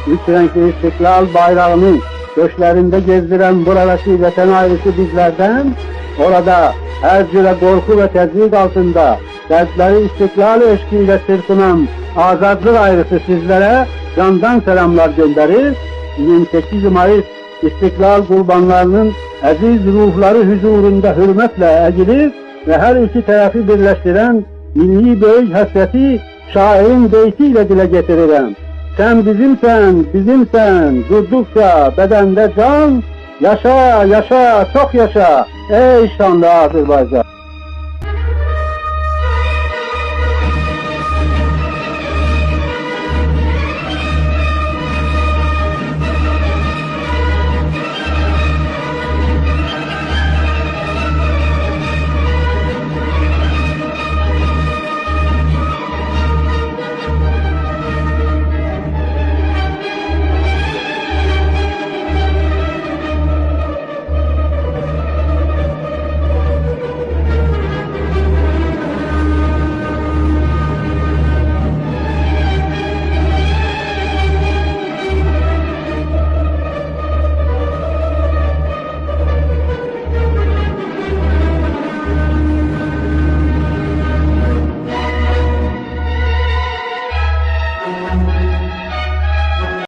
üç renkli İstiklal bayrağını göçlerinde gezdiren buradaki vatan ailesi bizlerden, orada her cüre korku ve tezyiq altında dertleri istiklal eşkiyle çırpınan azadlık ailesi sizlere candan selamlar gönderir. 28 Mayıs İstiklal kurbanlarının aziz ruhları huzurunda hürmetle eğilir ve her iki tarafı birleştiren milli büyük hasreti şairin beytiyle dile getiririm. Sen bizimsen, bizimsen, durdukça bedende can, yaşa, yaşa, çok yaşa, ey şanlı Azerbaycan.